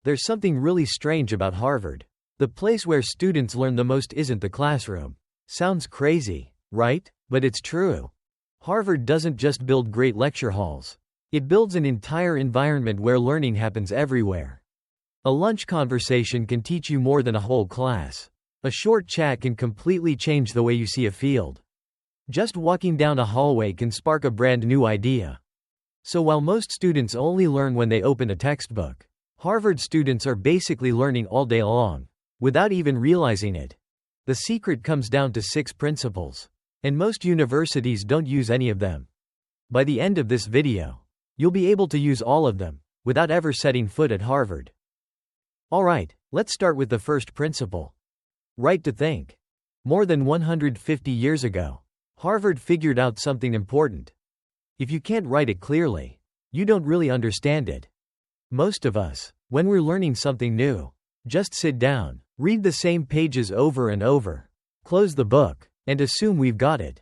There's something really strange about Harvard. The place where students learn the most isn't the classroom. Sounds crazy, right? But it's true. Harvard doesn't just build great lecture halls. It builds an entire environment where learning happens everywhere. A lunch conversation can teach you more than a whole class. A short chat can completely change the way you see a field. Just walking down a hallway can spark a brand new idea. So while most students only learn when they open a textbook, Harvard students are basically learning all day long, without even realizing it. The secret comes down to 6 principles, and most universities don't use any of them. By the end of this video, you'll be able to use all of them, without ever setting foot at Harvard. Alright, let's start with the first principle. Right to think. More than 150 years ago, Harvard figured out something important. If you can't write it clearly, you don't really understand it. Most of us, when we're learning something new, just sit down, read the same pages over and over, close the book, and assume we've got it.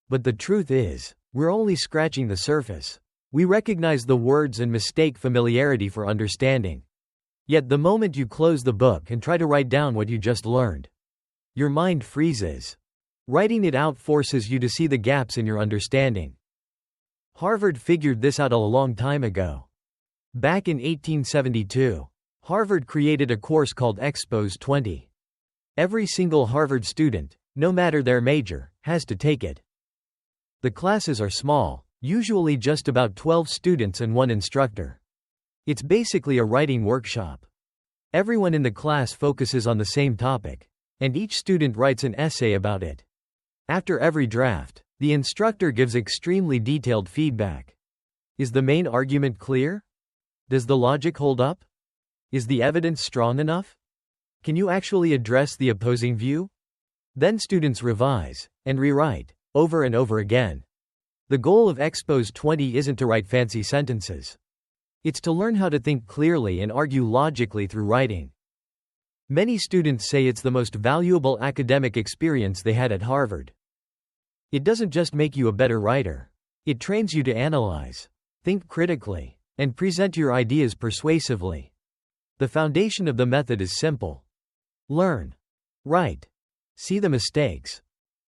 But the truth is, we're only scratching the surface. We recognize the words and mistake familiarity for understanding. Yet the moment you close the book and try to write down what you just learned, your mind freezes. Writing it out forces you to see the gaps in your understanding. Harvard figured this out a long time ago. Back in 1872, Harvard created a course called Expose 20. Every single Harvard student, no matter their major, has to take it. The classes are small, usually just about 12 students and one instructor. It's basically a writing workshop. Everyone in the class focuses on the same topic, and each student writes an essay about it. After every draft, the instructor gives extremely detailed feedback. Is the main argument clear? Does the logic hold up? Is the evidence strong enough? Can you actually address the opposing view? Then students revise and rewrite over and over again. The goal of Expose 20 isn't to write fancy sentences. It's to learn how to think clearly and argue logically through writing. Many students say it's the most valuable academic experience they had at Harvard. It doesn't just make you a better writer. It trains you to analyze, think critically, and present your ideas persuasively. The foundation of the method is simple. Learn. Write. See the mistakes.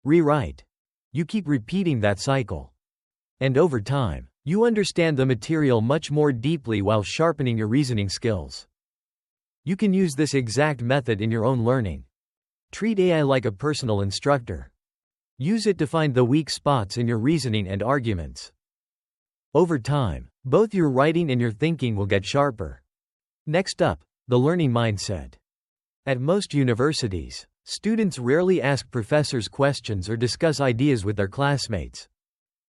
Rewrite. You keep repeating that cycle. And over time, you understand the material much more deeply while sharpening your reasoning skills. You can use this exact method in your own learning. Treat AI like a personal instructor. Use it to find the weak spots in your reasoning and arguments. Over time, both your writing and your thinking will get sharper. Next up, the learning mindset. At most universities, students rarely ask professors questions or discuss ideas with their classmates.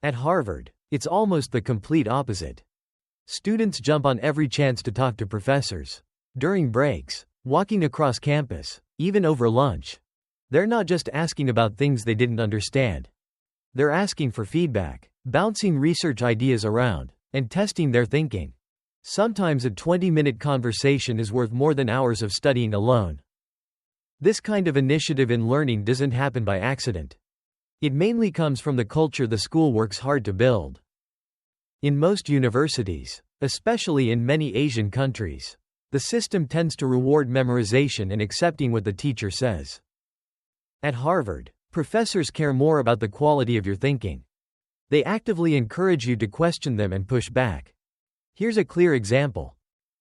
At Harvard, it's almost the complete opposite. Students jump on every chance to talk to professors. During breaks, walking across campus, even over lunch. They're not just asking about things they didn't understand. They're asking for feedback, bouncing research ideas around, and testing their thinking. Sometimes a 20-minute conversation is worth more than hours of studying alone. This kind of initiative in learning doesn't happen by accident. It mainly comes from the culture the school works hard to build. In most universities, especially in many Asian countries, the system tends to reward memorization and accepting what the teacher says. At Harvard, professors care more about the quality of your thinking. They actively encourage you to question them and push back. Here's a clear example.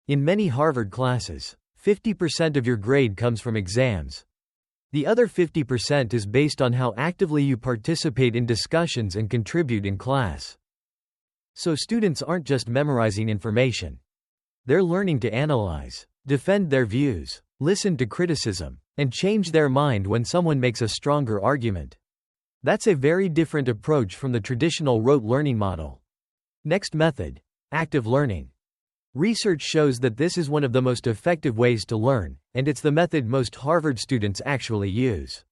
In many Harvard classes, 50% of your grade comes from exams. The other 50% is based on how actively you participate in discussions and contribute in class. So students aren't just memorizing information. They're learning to analyze, defend their views, listen to criticism, and change their mind when someone makes a stronger argument. That's a very different approach from the traditional rote learning model. Next method, active learning. Research shows that this is one of the most effective ways to learn, and it's the method most Harvard students actually use.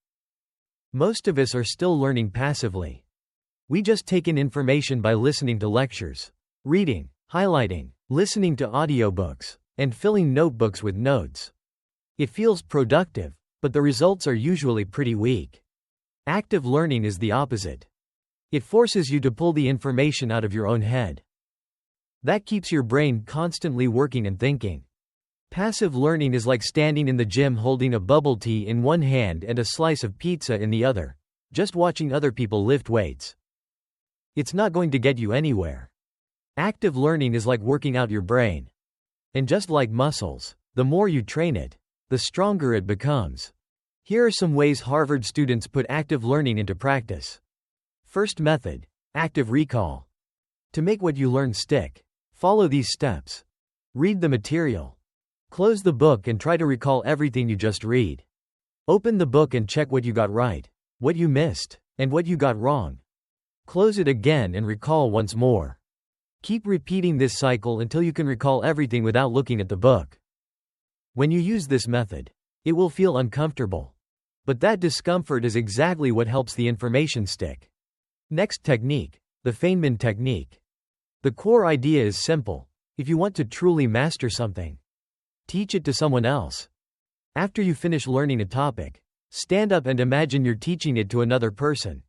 Most of us are still learning passively. We just take in information by listening to lectures, reading, highlighting, listening to audiobooks, and filling notebooks with notes. It feels productive, but the results are usually pretty weak. Active learning is the opposite. It forces you to pull the information out of your own head. That keeps your brain constantly working and thinking. Passive learning is like standing in the gym holding a bubble tea in one hand and a slice of pizza in the other, just watching other people lift weights. It's not going to get you anywhere. Active learning is like working out your brain. And just like muscles, the more you train it, the stronger it becomes. Here are some ways Harvard students put active learning into practice. First method, active recall. To make what you learn stick, follow these steps. Read the material. Close the book and try to recall everything you just read. Open the book and check what you got right, what you missed, and what you got wrong. Close it again and recall once more. Keep repeating this cycle until you can recall everything without looking at the book. When you use this method, it will feel uncomfortable. But that discomfort is exactly what helps the information stick. Next technique, the Feynman technique. The core idea is simple. If you want to truly master something, teach it to someone else. After you finish learning a topic, stand up and imagine you're teaching it to another person.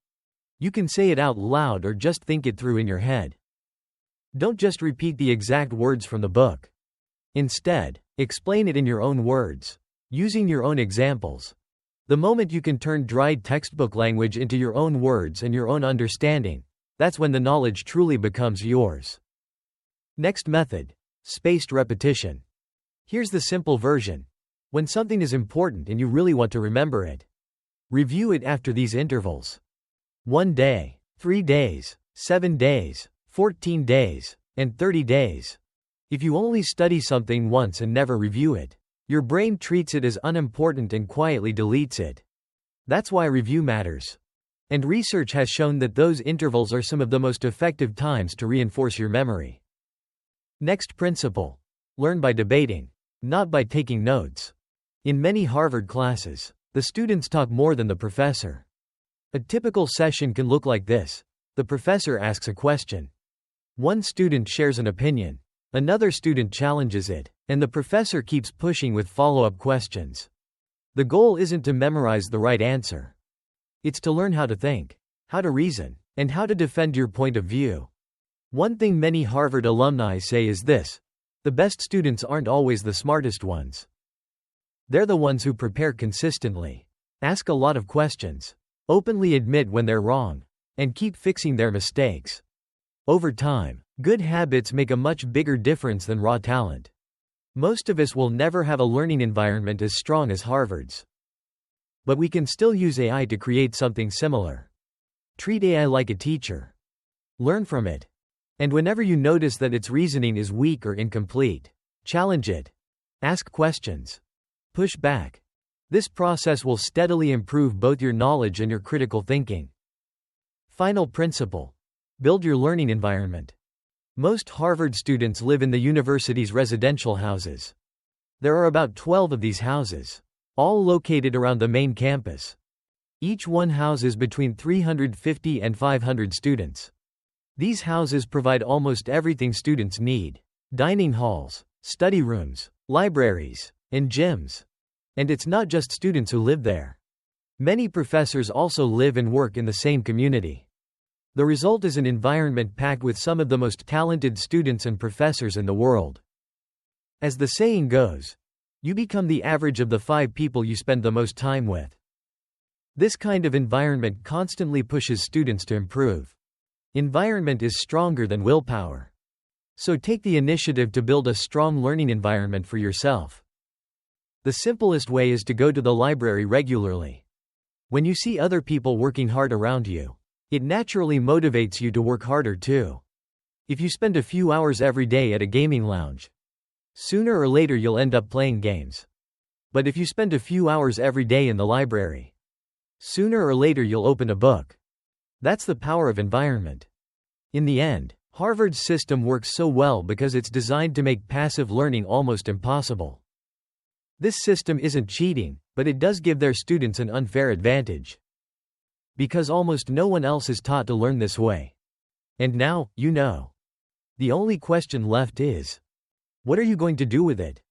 You can say it out loud or just think it through in your head. Don't just repeat the exact words from the book. Instead, explain it in your own words, using your own examples. The moment you can turn dry textbook language into your own words and your own understanding, that's when the knowledge truly becomes yours. Next method, spaced repetition. Here's the simple version. When something is important and you really want to remember it, review it after these intervals. 1 day, 3 days, 7 days, 14 days, and 30 days. If you only study something once and never review it, your brain treats it as unimportant and quietly deletes it. That's why review matters. And research has shown that those intervals are some of the most effective times to reinforce your memory. Next principle. Learn by debating, not by taking notes. In many Harvard classes, the students talk more than the professor. A typical session can look like this. The professor asks a question. One student shares an opinion. Another student challenges it, and the professor keeps pushing with follow-up questions. The goal isn't to memorize the right answer. It's to learn how to think, how to reason, and how to defend your point of view. One thing many Harvard alumni say is this: the best students aren't always the smartest ones. They're the ones who prepare consistently, ask a lot of questions, openly admit when they're wrong, and keep fixing their mistakes. Over time, good habits make a much bigger difference than raw talent. Most of us will never have a learning environment as strong as Harvard's. But we can still use AI to create something similar. Treat AI like a teacher. Learn from it. And whenever you notice that its reasoning is weak or incomplete, challenge it. Ask questions. Push back. This process will steadily improve both your knowledge and your critical thinking. Final principle. Build your learning environment. Most Harvard students live in the university's residential houses. There are about 12 of these houses, all located around the main campus. Each one houses between 350 and 500 students. These houses provide almost everything students need: dining halls, study rooms, libraries, and gyms. And it's not just students who live there. Many professors also live and work in the same community. The result is an environment packed with some of the most talented students and professors in the world. As the saying goes, you become the average of the 5 people you spend the most time with. This kind of environment constantly pushes students to improve. Environment is stronger than willpower. So take the initiative to build a strong learning environment for yourself. The simplest way is to go to the library regularly. When you see other people working hard around you, it naturally motivates you to work harder too. If you spend a few hours every day at a gaming lounge, sooner or later you'll end up playing games. But if you spend a few hours every day in the library, sooner or later you'll open a book. That's the power of environment. In the end, Harvard's system works so well because it's designed to make passive learning almost impossible. This system isn't cheating, but it does give their students an unfair advantage. Because almost no one else is taught to learn this way. And now, you know. The only question left is, what are you going to do with it?